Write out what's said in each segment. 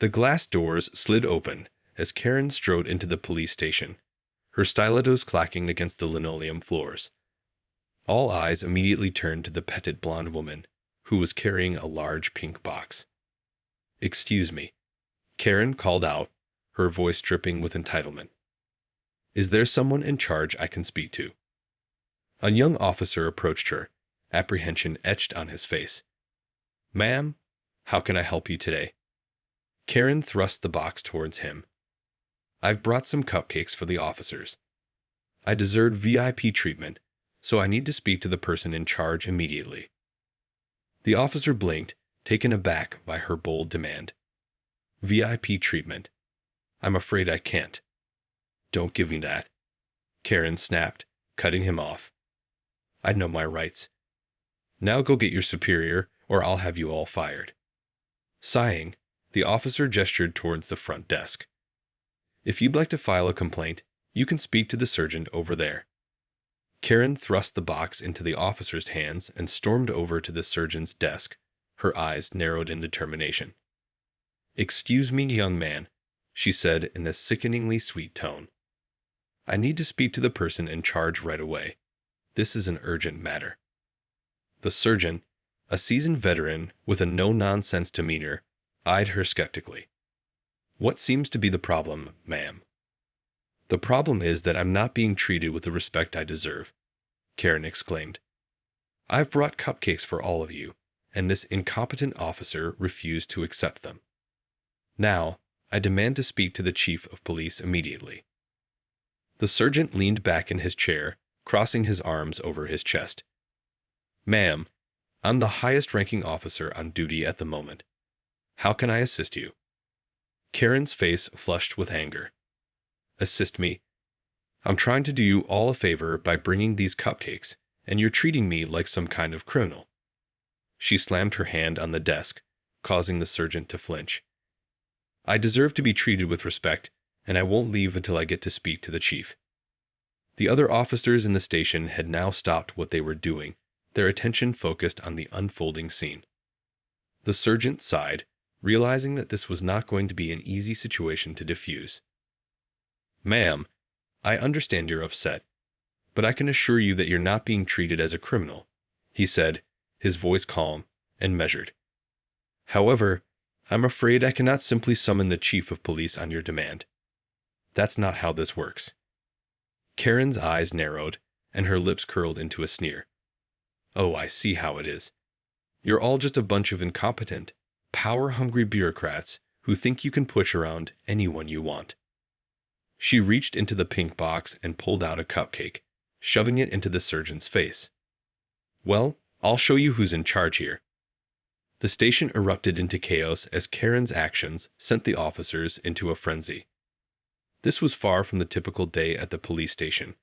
The glass doors slid open as Karen strode into the police station, her stilettos clacking against the linoleum floors. All eyes immediately turned to the petite blonde woman, who was carrying a large pink box. "Excuse me," Karen called out, her voice dripping with entitlement. "Is there someone in charge I can speak to?" A young officer approached her, apprehension etched on his face. "Ma'am, how can I help you today?" Karen thrust the box towards him. "I've brought some cupcakes for the officers. I deserve VIP treatment, so I need to speak to the person in charge immediately." The officer blinked, taken aback by her bold demand. "VIP treatment? I'm afraid I can't." "Don't give me that," Karen snapped, cutting him off. "I know my rights. Now go get your superior, or I'll have you all fired." Sighing, the officer gestured towards the front desk. "If you'd like to file a complaint, you can speak to the sergeant over there." Karen thrust the box into the officer's hands and stormed over to the sergeant's desk, her eyes narrowed in determination. "Excuse me, young man," she said in a sickeningly sweet tone. "I need to speak to the person in charge right away. This is an urgent matter." The sergeant, a seasoned veteran with a no-nonsense demeanor, eyed her skeptically. "What seems to be the problem, ma'am?" "The problem is that I'm not being treated with the respect I deserve," Karen exclaimed. "I've brought cupcakes for all of you, and this incompetent officer refused to accept them. Now, I demand to speak to the chief of police immediately." The sergeant leaned back in his chair, crossing his arms over his chest. "Ma'am, I'm the highest-ranking officer on duty at the moment. How can I assist you?" Karen's face flushed with anger. "Assist me? I'm trying to do you all a favor by bringing these cupcakes, and you're treating me like some kind of criminal." She slammed her hand on the desk, causing the sergeant to flinch. "I deserve to be treated with respect, and I won't leave until I get to speak to the chief." The other officers in the station had now stopped what they were doing, their attention focused on the unfolding scene. The sergeant sighed, realizing that this was not going to be an easy situation to diffuse. "Ma'am, I understand you're upset, but I can assure you that you're not being treated as a criminal," he said, his voice calm and measured. "However, I'm afraid I cannot simply summon the chief of police on your demand. That's not how this works." Karen's eyes narrowed, and her lips curled into a sneer. "Oh, I see how it is. You're all just a bunch of incompetent, power-hungry bureaucrats who think you can push around anyone you want." She reached into the pink box and pulled out a cupcake, shoving it into the sergeant's face. "Well, I'll show you who's in charge here." The station erupted into chaos as Karen's actions sent the officers into a frenzy. This was far from the typical day at the police station,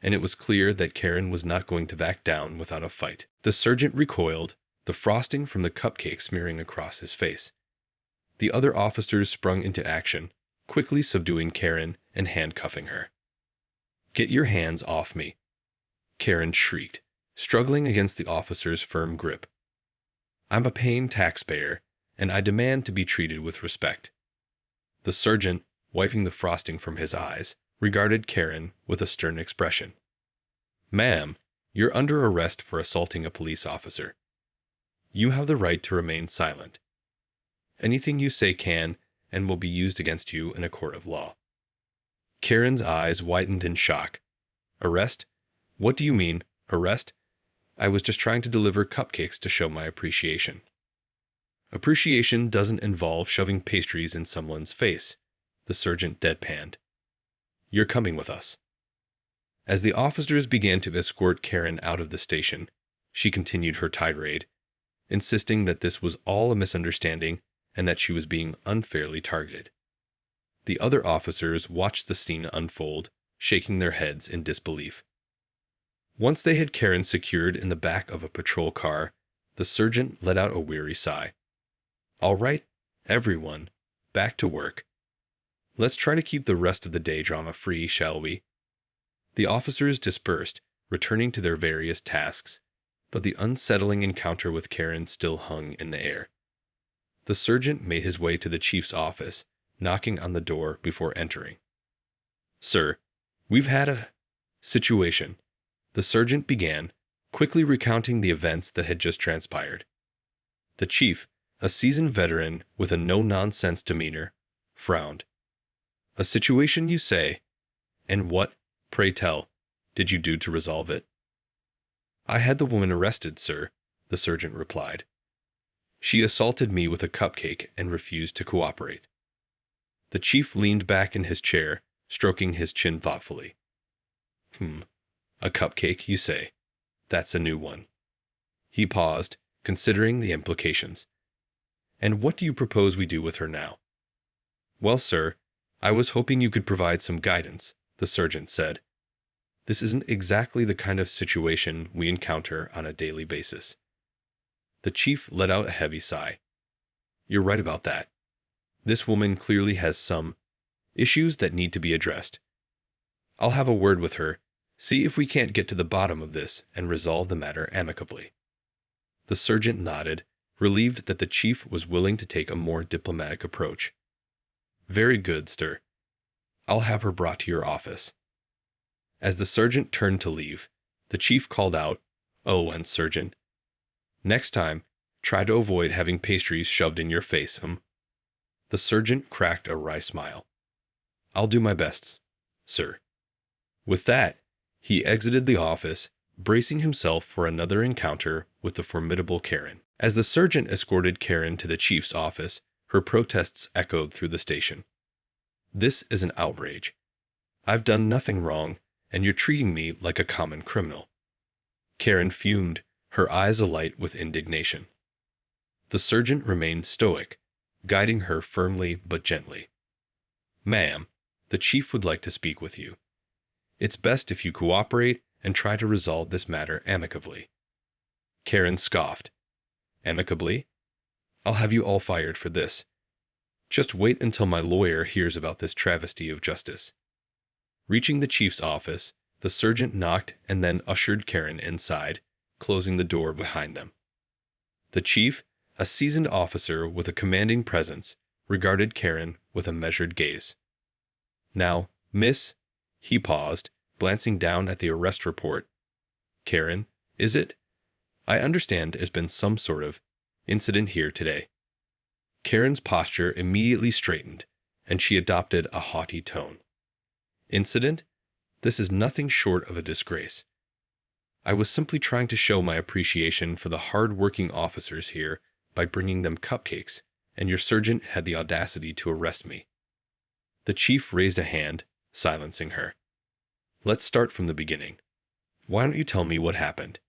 and it was clear that Karen was not going to back down without a fight. The sergeant recoiled, the frosting from the cupcake smearing across his face. The other officers sprung into action, quickly subduing Karen and handcuffing her. "Get your hands off me," Karen shrieked, struggling against the officer's firm grip. "I'm a paying taxpayer, and I demand to be treated with respect." The sergeant, wiping the frosting from his eyes, regarded Karen with a stern expression. "Ma'am, you're under arrest for assaulting a police officer. You have the right to remain silent. Anything you say can and will be used against you in a court of law." Karen's eyes widened in shock. "Arrest? What do you mean, arrest? I was just trying to deliver cupcakes to show my appreciation." "Appreciation doesn't involve shoving pastries in someone's face," the sergeant deadpanned. "You're coming with us." As the officers began to escort Karen out of the station, she continued her tirade, insisting that this was all a misunderstanding and that she was being unfairly targeted. The other officers watched the scene unfold, shaking their heads in disbelief. Once they had Karen secured in the back of a patrol car, the sergeant let out a weary sigh. "All right, everyone, back to work. Let's try to keep the rest of the day drama-free, shall we?" The officers dispersed, returning to their various tasks, but the unsettling encounter with Karen still hung in the air. The sergeant made his way to the chief's office, knocking on the door before entering. "Sir, we've had a situation," the sergeant began, quickly recounting the events that had just transpired. The chief, a seasoned veteran with a no-nonsense demeanor, frowned. "A situation, you say? And what, pray tell, did you do to resolve it?" "I had the woman arrested, sir," the sergeant replied. "She assaulted me with a cupcake and refused to cooperate." The chief leaned back in his chair, stroking his chin thoughtfully. A cupcake, you say? That's a new one." He paused, considering the implications. "And what do you propose we do with her now?" "Well, sir, I was hoping you could provide some guidance," the sergeant said. "This isn't exactly the kind of situation we encounter on a daily basis." The chief let out a heavy sigh. "You're right about that. This woman clearly has some issues that need to be addressed. I'll have a word with her, see if we can't get to the bottom of this and resolve the matter amicably." The sergeant nodded, relieved that the chief was willing to take a more diplomatic approach. "Very good, sir. I'll have her brought to your office." As the sergeant turned to leave, the chief called out, "Oh, and sergeant, next time, try to avoid having pastries shoved in your face, The sergeant cracked a wry smile. "I'll do my best, sir." With that, he exited the office, bracing himself for another encounter with the formidable Karen. As the sergeant escorted Karen to the chief's office, her protests echoed through the station. "This is an outrage. I've done nothing wrong, and you're treating me like a common criminal." Karen fumed, her eyes alight with indignation. The sergeant remained stoic, guiding her firmly but gently. "Ma'am, the chief would like to speak with you. It's best if you cooperate and try to resolve this matter amicably." Karen scoffed. "Amicably? I'll have you all fired for this. Just wait until my lawyer hears about this travesty of justice." Reaching the chief's office, the sergeant knocked and then ushered Karen inside, closing the door behind them. The chief, a seasoned officer with a commanding presence, regarded Karen with a measured gaze. "Now, miss," he paused, glancing down at the arrest report. "Karen, is it? I understand there's been some sort of incident here today." Karen's posture immediately straightened, and she adopted a haughty tone. "Incident? This is nothing short of a disgrace. I was simply trying to show my appreciation for the hard-working officers here by bringing them cupcakes, and your sergeant had the audacity to arrest me." The chief raised a hand, silencing her. "Let's start from the beginning. Why don't you tell me what happened?"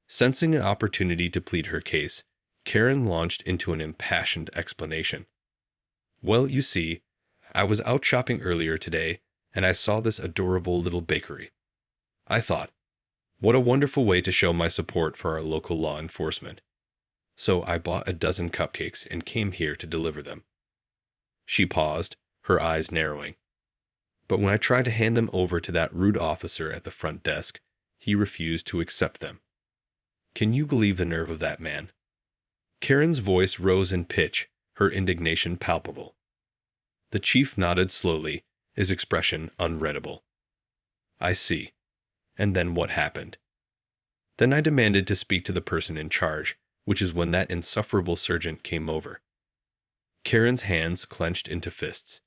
Sensing an opportunity to plead her case, Karen launched into an impassioned explanation. "Well, you see, I was out shopping earlier today, and I saw this adorable little bakery. I thought, what a wonderful way to show my support for our local law enforcement. So I bought a dozen cupcakes and came here to deliver them." She paused, her eyes narrowing. "But when I tried to hand them over to that rude officer at the front desk, he refused to accept them. Can you believe the nerve of that man?" Karen's voice rose in pitch, her indignation palpable. The chief nodded slowly, his expression unreadable. "I see. And then what happened?" "Then I demanded to speak to the person in charge, which is when that insufferable sergeant came over." Karen's hands clenched into fists.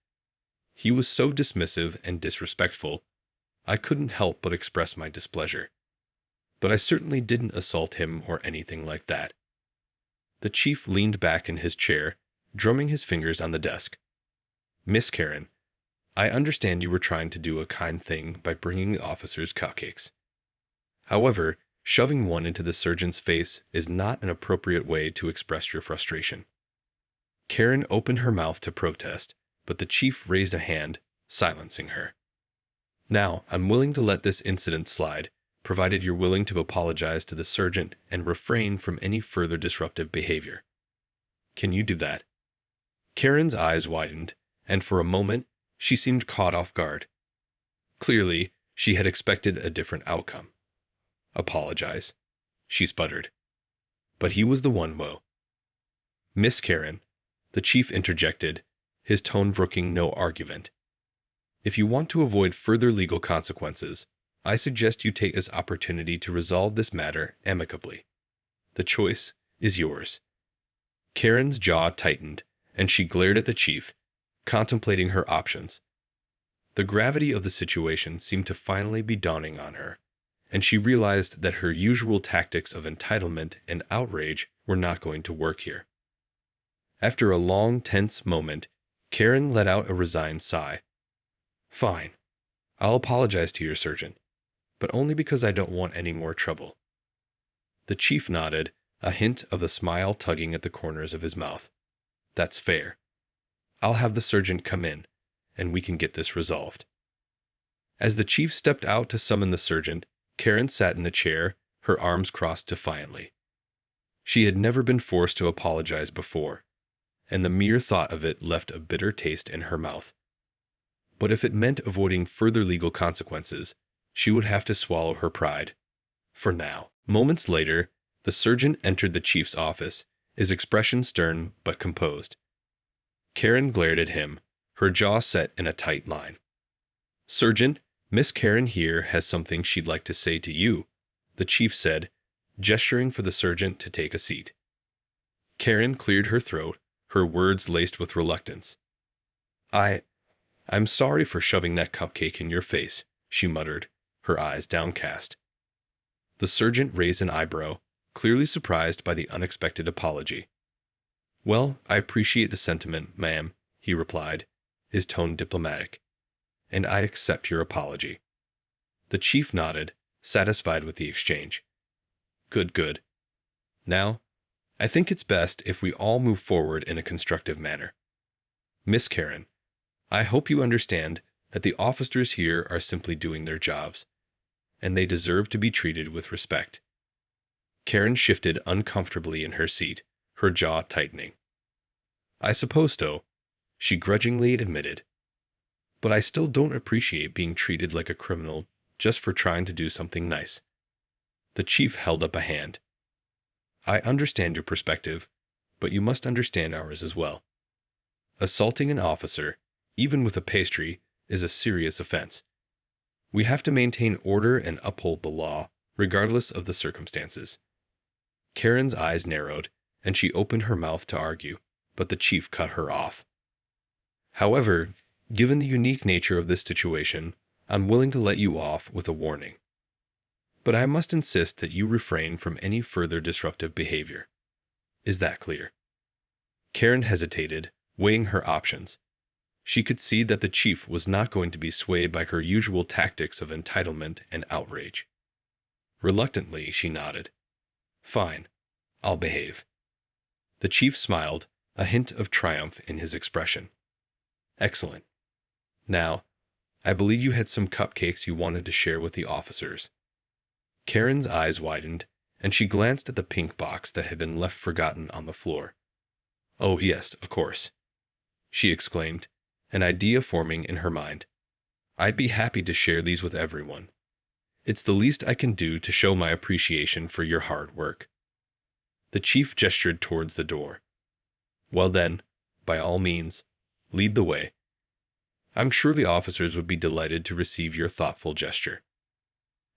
"He was so dismissive and disrespectful, I couldn't help but express my displeasure. But I certainly didn't assault him or anything like that." The chief leaned back in his chair, drumming his fingers on the desk. "Miss Karen, I understand you were trying to do a kind thing by bringing the officers cupcakes. However, shoving one into the sergeant's face is not an appropriate way to express your frustration." Karen opened her mouth to protest, but the chief raised a hand, silencing her. "Now, I'm willing to let this incident slide, provided you're willing to apologize to the sergeant and refrain from any further disruptive behavior. Can you do that?" Karen's eyes widened, and for a moment, she seemed caught off guard. Clearly, she had expected a different outcome. "Apologize," she sputtered. "But he was the one, Miss Karen, the chief interjected, his tone brooking no argument. If you want to avoid further legal consequences, I suggest you take this opportunity to resolve this matter amicably. The choice is yours. Karen's jaw tightened, and she glared at the chief, contemplating her options. The gravity of the situation seemed to finally be dawning on her, and she realized that her usual tactics of entitlement and outrage were not going to work here. After a long, tense moment, Karen let out a resigned sigh. Fine. I'll apologize to your surgeon, but only because I don't want any more trouble. The chief nodded, a hint of the smile tugging at the corners of his mouth. That's fair. I'll have the surgeon come in, and we can get this resolved. As the chief stepped out to summon the surgeon, Karen sat in the chair, her arms crossed defiantly. She had never been forced to apologize before, and the mere thought of it left a bitter taste in her mouth. But if it meant avoiding further legal consequences, she would have to swallow her pride. For now. Moments later, the surgeon entered the chief's office, his expression stern but composed. Karen glared at him, her jaw set in a tight line. Surgeon, Miss Karen here has something she'd like to say to you, the chief said, gesturing for the surgeon to take a seat. Karen cleared her throat, her words laced with reluctance. I'm sorry for shoving that cupcake in your face, she muttered, her eyes downcast. The surgeon raised an eyebrow, clearly surprised by the unexpected apology. Well, I appreciate the sentiment, ma'am, he replied, his tone diplomatic, and I accept your apology. The chief nodded, satisfied with the exchange. Good. Now, I think it's best if we all move forward in a constructive manner. Miss Karen, I hope you understand that the officers here are simply doing their jobs, and they deserve to be treated with respect. Karen shifted uncomfortably in her seat, her jaw tightening. I suppose so, she grudgingly admitted. But I still don't appreciate being treated like a criminal just for trying to do something nice. The chief held up a hand. I understand your perspective, but you must understand ours as well. Assaulting an officer, even with a pastry, is a serious offense. We have to maintain order and uphold the law, regardless of the circumstances. Karen's eyes narrowed, and she opened her mouth to argue, but the chief cut her off. However, given the unique nature of this situation, I'm willing to let you off with a warning. But I must insist that you refrain from any further disruptive behavior. Is that clear? Karen hesitated, weighing her options. She could see that the chief was not going to be swayed by her usual tactics of entitlement and outrage. Reluctantly, she nodded. Fine, I'll behave. The chief smiled, a hint of triumph in his expression. Excellent. Now, I believe you had some cupcakes you wanted to share with the officers. Karen's eyes widened, and she glanced at the pink box that had been left forgotten on the floor. Oh, yes, of course, she exclaimed, an idea forming in her mind. I'd be happy to share these with everyone. It's the least I can do to show my appreciation for your hard work. The chief gestured towards the door. Well then, by all means, lead the way. I'm sure the officers would be delighted to receive your thoughtful gesture.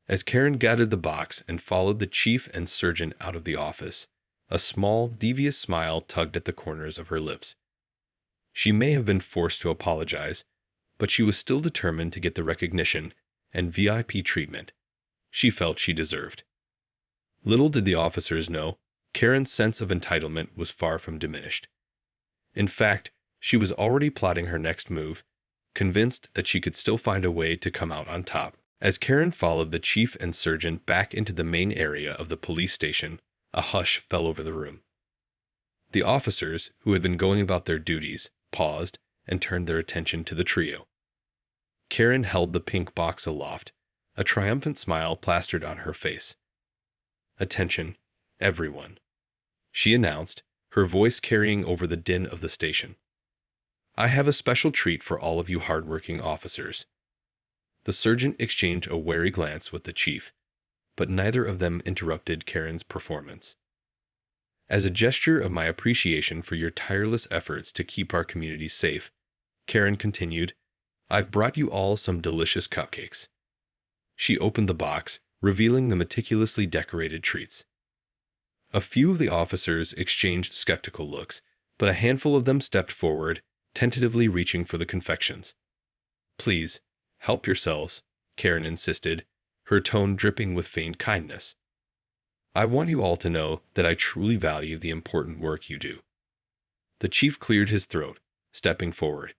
As Karen gathered the box and followed the chief and surgeon out of the office, a small, devious smile tugged at the corners of her lips. She may have been forced to apologize, but she was still determined to get the recognition and VIP treatment she felt she deserved. Little did the officers know, Karen's sense of entitlement was far from diminished. In fact, she was already plotting her next move, convinced that she could still find a way to come out on top. As Karen followed the chief and surgeon back into the main area of the police station, a hush fell over the room. The officers, who had been going about their duties, paused and turned their attention to the trio. Karen held the pink box aloft, a triumphant smile plastered on her face. Attention, everyone, she announced, her voice carrying over the din of the station. I have a special treat for all of you hardworking officers. The surgeon exchanged a wary glance with the chief, but neither of them interrupted Karen's performance. As a gesture of my appreciation for your tireless efforts to keep our community safe, Karen continued, I've brought you all some delicious cupcakes. She opened the box, revealing the meticulously decorated treats. A few of the officers exchanged skeptical looks, but a handful of them stepped forward, tentatively reaching for the confections. Please, help yourselves, Karen insisted, her tone dripping with feigned kindness. I want you all to know that I truly value the important work you do. The chief cleared his throat, stepping forward.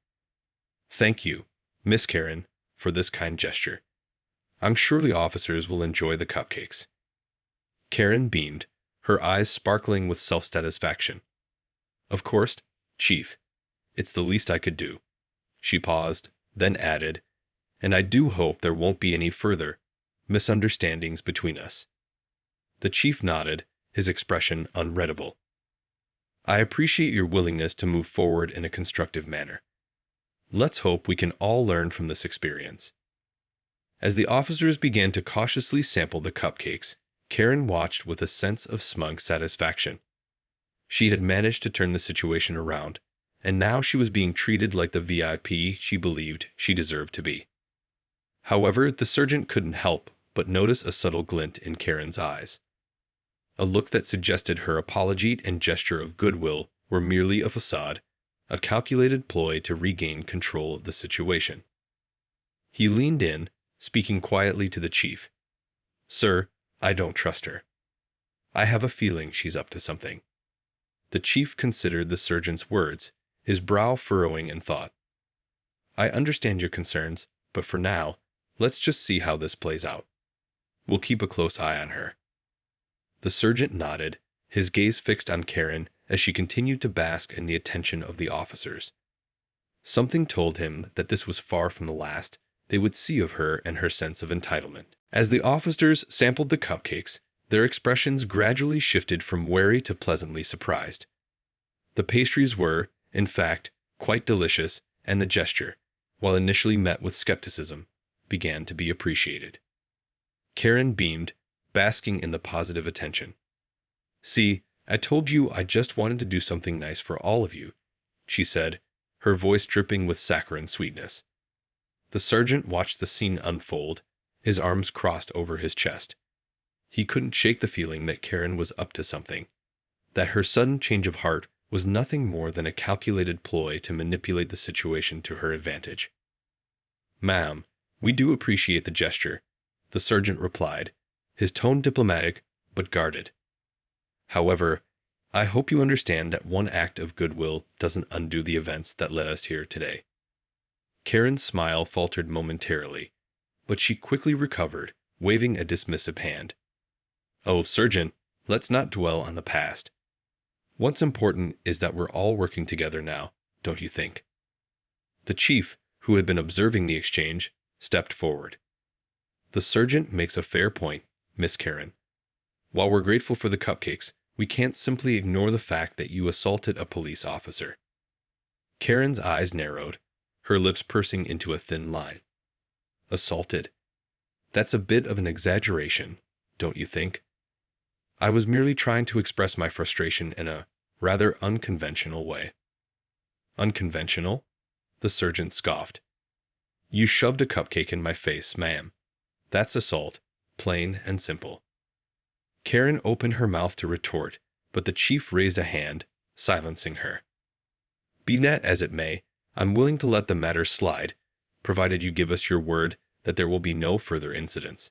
Thank you, Miss Karen, for this kind gesture. I'm sure the officers will enjoy the cupcakes. Karen beamed, her eyes sparkling with self-satisfaction. Of course, Chief. It's the least I could do. She paused, then added, and I do hope there won't be any further misunderstandings between us. The chief nodded, his expression unreadable. I appreciate your willingness to move forward in a constructive manner. Let's hope we can all learn from this experience. As the officers began to cautiously sample the cupcakes, Karen watched with a sense of smug satisfaction. She had managed to turn the situation around, and now she was being treated like the VIP she believed she deserved to be. However, the sergeant couldn't help but notice a subtle glint in Karen's eyes. A look that suggested her apology and gesture of goodwill were merely a facade, a calculated ploy to regain control of the situation. He leaned in, speaking quietly to the chief. Sir, I don't trust her. I have a feeling she's up to something. The chief considered the sergeant's words, his brow furrowing in thought. I understand your concerns, but for now, let's just see how this plays out. We'll keep a close eye on her. The sergeant nodded, his gaze fixed on Karen as she continued to bask in the attention of the officers. Something told him that this was far from the last they would see of her and her sense of entitlement. As the officers sampled the cupcakes, their expressions gradually shifted from wary to pleasantly surprised. The pastries were, in fact, quite delicious, and the gesture, while initially met with skepticism, began to be appreciated. Karen beamed, basking in the positive attention. See, I told you I just wanted to do something nice for all of you, she said, her voice dripping with saccharine sweetness. The sergeant watched the scene unfold, his arms crossed over his chest. He couldn't shake the feeling that Karen was up to something, that her sudden change of heart was nothing more than a calculated ploy to manipulate the situation to her advantage. Ma'am, we do appreciate the gesture, the sergeant replied, his tone diplomatic but guarded. However, I hope you understand that one act of goodwill doesn't undo the events that led us here today. Karen's smile faltered momentarily, but she quickly recovered, waving a dismissive hand. Oh, Sergeant, let's not dwell on the past. What's important is that we're all working together now, don't you think? The chief, who had been observing the exchange, stepped forward. The sergeant makes a fair point, Miss Karen. While we're grateful for the cupcakes, we can't simply ignore the fact that you assaulted a police officer. Karen's eyes narrowed, her lips pursing into a thin line. Assaulted? That's a bit of an exaggeration, don't you think? I was merely trying to express my frustration in a rather unconventional way. Unconventional? The sergeant scoffed. You shoved a cupcake in my face, ma'am. That's assault, plain and simple. Karen opened her mouth to retort, but the chief raised a hand, silencing her. Be that as it may, I'm willing to let the matter slide, provided you give us your word that there will be no further incidents.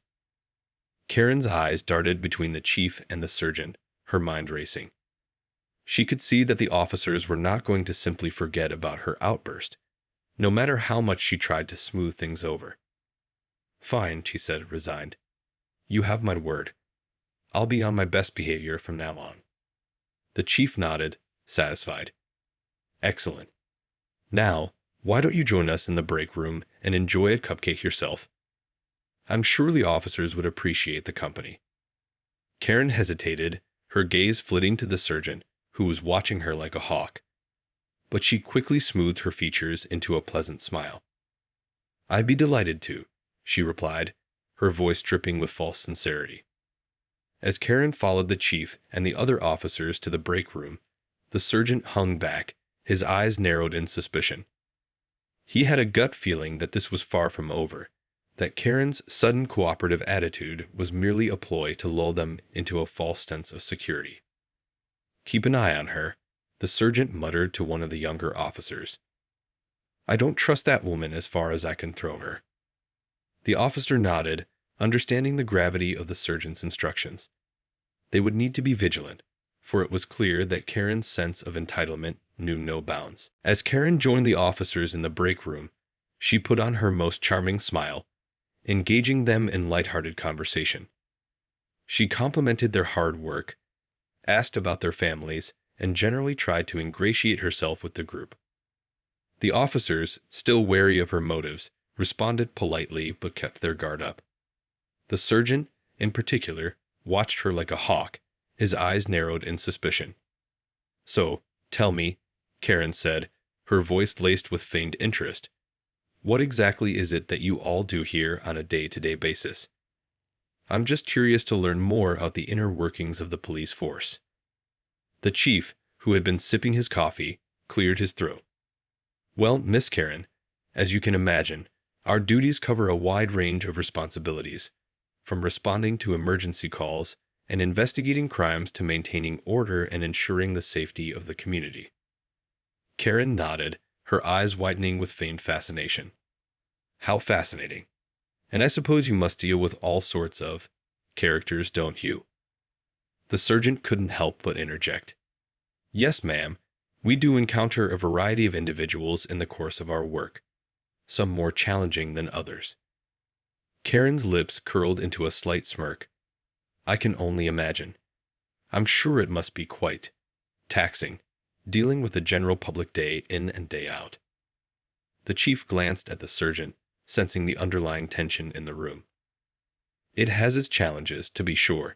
Karen's eyes darted between the chief and the sergeant, her mind racing. She could see that the officers were not going to simply forget about her outburst, no matter how much she tried to smooth things over. Fine, she said, resigned. You have my word. I'll be on my best behavior from now on. The chief nodded, satisfied. Excellent. Now, why don't you join us in the break room and enjoy a cupcake yourself? I'm sure the officers would appreciate the company. Karen hesitated, her gaze flitting to the sergeant, who was watching her like a hawk. But she quickly smoothed her features into a pleasant smile. I'd be delighted to, she replied, her voice dripping with false sincerity. As Karen followed the chief and the other officers to the break room, the sergeant hung back, his eyes narrowed in suspicion. He had a gut feeling that this was far from over, that Karen's sudden cooperative attitude was merely a ploy to lull them into a false sense of security. "Keep an eye on her," the sergeant muttered to one of the younger officers. "I don't trust that woman as far as I can throw her." The officer nodded, understanding the gravity of the sergeant's instructions. They would need to be vigilant, for it was clear that Karen's sense of entitlement knew no bounds. As Karen joined the officers in the break room, she put on her most charming smile, engaging them in light-hearted conversation. She complimented their hard work, asked about their families, and generally tried to ingratiate herself with the group. The officers, still wary of her motives, responded politely but kept their guard up. The sergeant, in particular, watched her like a hawk, his eyes narrowed in suspicion. "So, tell me," Karen said, her voice laced with feigned interest, "what exactly is it that you all do here on a day-to-day basis? I'm just curious to learn more about the inner workings of the police force." The chief, who had been sipping his coffee, cleared his throat. "Well, Miss Karen, as you can imagine, our duties cover a wide range of responsibilities, from responding to emergency calls and investigating crimes to maintaining order and ensuring the safety of the community." Karen nodded, her eyes widening with feigned fascination. "How fascinating. And I suppose you must deal with all sorts of characters, don't you?" The sergeant couldn't help but interject. "Yes, ma'am. We do encounter a variety of individuals in the course of our work, some more challenging than others." Karen's lips curled into a slight smirk. "I can only imagine. I'm sure it must be quite taxing, dealing with the general public day in and day out." The chief glanced at the sergeant, sensing the underlying tension in the room. "It has its challenges, to be sure,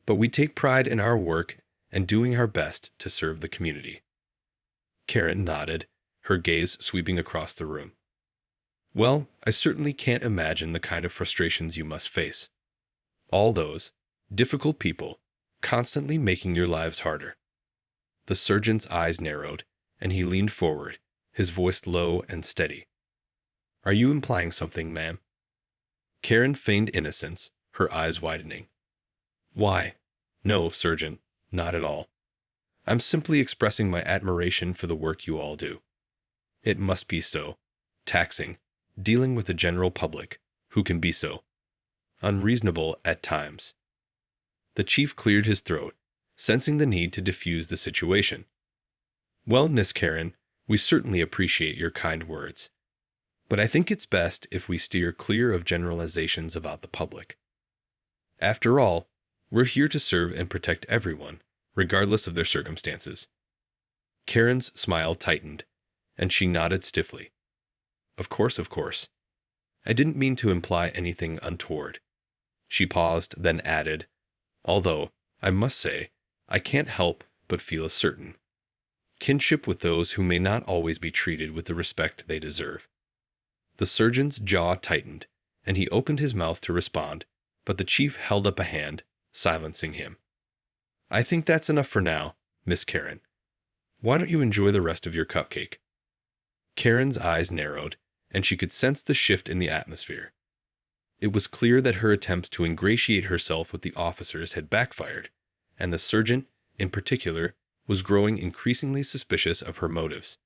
but we take pride in our work and doing our best to serve the community." Karen nodded, her gaze sweeping across the room. "Well, I certainly can't imagine the kind of frustrations you must face. All those difficult people constantly making your lives harder." The sergeant's eyes narrowed, and he leaned forward, his voice low and steady. "Are you implying something, ma'am?" Karen feigned innocence, her eyes widening. "Why, no, sergeant, not at all. I'm simply expressing my admiration for the work you all do. It must be so taxing, dealing with the general public, who can be so unreasonable at times." The chief cleared his throat, sensing the need to diffuse the situation. "Well, Miss Karen, we certainly appreciate your kind words, but I think it's best if we steer clear of generalizations about the public. After all, we're here to serve and protect everyone, regardless of their circumstances." Karen's smile tightened, and she nodded stiffly. Of course. I didn't mean to imply anything untoward." She paused, then added, "Although, I must say, I can't help but feel a certain kinship with those who may not always be treated with the respect they deserve." The sergeant's jaw tightened, and he opened his mouth to respond, but the chief held up a hand, silencing him. "I think that's enough for now, Miss Karen. Why don't you enjoy the rest of your cupcake?" Karen's eyes narrowed, and she could sense the shift in the atmosphere. It was clear that her attempts to ingratiate herself with the officers had backfired, and the sergeant, in particular, was growing increasingly suspicious of her motives.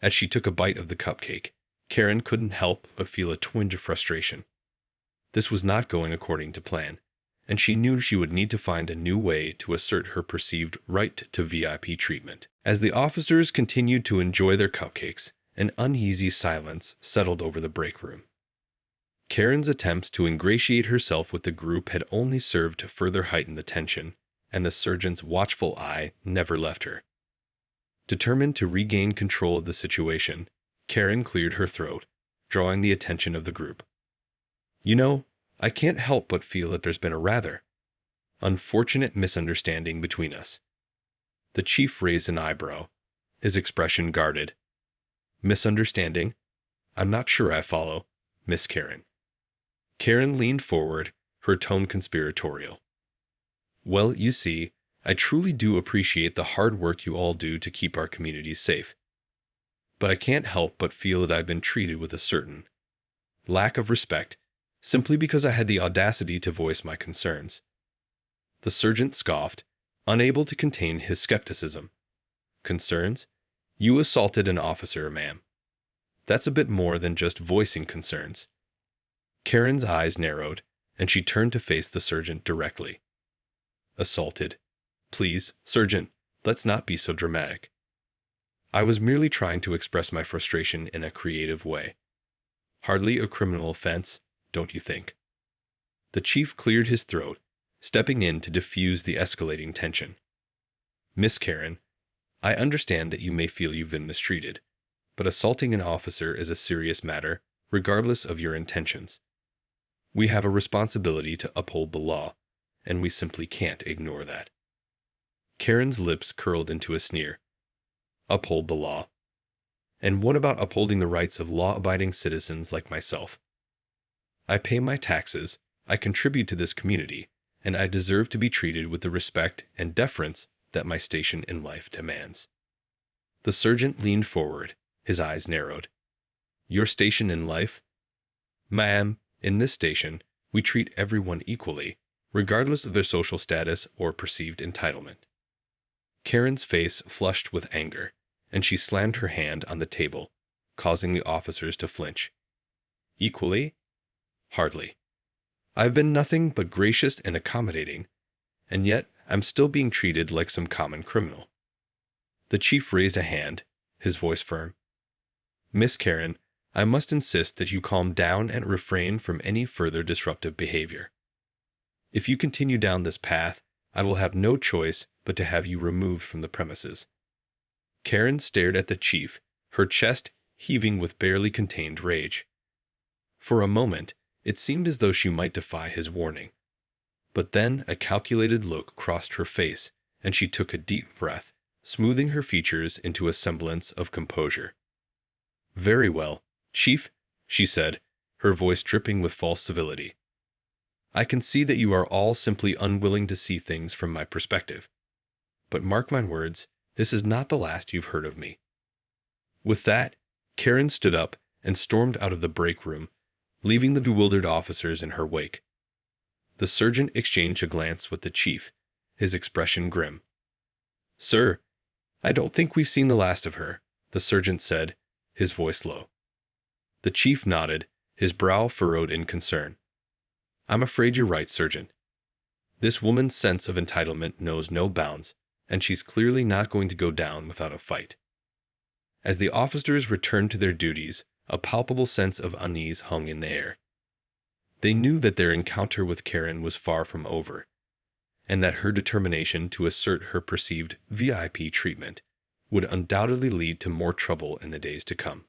As she took a bite of the cupcake, Karen couldn't help but feel a twinge of frustration. This was not going according to plan, and she knew she would need to find a new way to assert her perceived right to VIP treatment. As the officers continued to enjoy their cupcakes, an uneasy silence settled over the break room. Karen's attempts to ingratiate herself with the group had only served to further heighten the tension, and the sergeant's watchful eye never left her. Determined to regain control of the situation, Karen cleared her throat, drawing the attention of the group. "You know, I can't help but feel that there's been a rather unfortunate misunderstanding between us." The chief raised an eyebrow, his expression guarded. "Misunderstanding? I'm not sure I follow, Miss Karen." Karen leaned forward, her tone conspiratorial. Well, you see, I truly do appreciate the hard work you all do to keep our communities safe. But I can't help but feel that I've been treated with a certain lack of respect, simply because I had the audacity to voice my concerns. The sergeant scoffed, unable to contain his skepticism. Concerns? You assaulted an officer, ma'am. That's a bit more than just voicing concerns. Karen's eyes narrowed, and she turned to face the sergeant directly. Assaulted? Please, sergeant, let's not be so dramatic. I was merely trying to express my frustration in a creative way. Hardly a criminal offense, don't you think? The chief cleared his throat, stepping in to diffuse the escalating tension. Miss Karen, I understand that you may feel you've been mistreated, but assaulting an officer is a serious matter, regardless of your intentions. We have a responsibility to uphold the law, and we simply can't ignore that. Karen's lips curled into a sneer. Uphold the law? And what about upholding the rights of law-abiding citizens like myself? I pay my taxes, I contribute to this community, and I deserve to be treated with the respect and deference that my station in life demands. The sergeant leaned forward, his eyes narrowed. Your station in life? Ma'am, in this station, we treat everyone equally, regardless of their social status or perceived entitlement. Karen's face flushed with anger, and she slammed her hand on the table, causing the officers to flinch. Equally? Hardly. I've been nothing but gracious and accommodating, and yet I'm still being treated like some common criminal. The chief raised a hand, his voice firm. Miss Karen, I must insist that you calm down and refrain from any further disruptive behavior. If you continue down this path, I will have no choice but to have you removed from the premises. Karen stared at the chief, her chest heaving with barely contained rage. For a moment, it seemed as though she might defy his warning. But then a calculated look crossed her face, and she took a deep breath, smoothing her features into a semblance of composure. Very well, Chief, she said, her voice dripping with false civility. I can see that you are all simply unwilling to see things from my perspective. But mark my words, this is not the last you've heard of me. With that, Karen stood up and stormed out of the break room, leaving the bewildered officers in her wake. The sergeant exchanged a glance with the chief, his expression grim. Sir, I don't think we've seen the last of her, the sergeant said, his voice low. The chief nodded, his brow furrowed in concern. I'm afraid you're right, Sergeant. This woman's sense of entitlement knows no bounds, and she's clearly not going to go down without a fight. As the officers returned to their duties, a palpable sense of unease hung in the air. They knew that their encounter with Karen was far from over, and that her determination to assert her perceived VIP treatment would undoubtedly lead to more trouble in the days to come.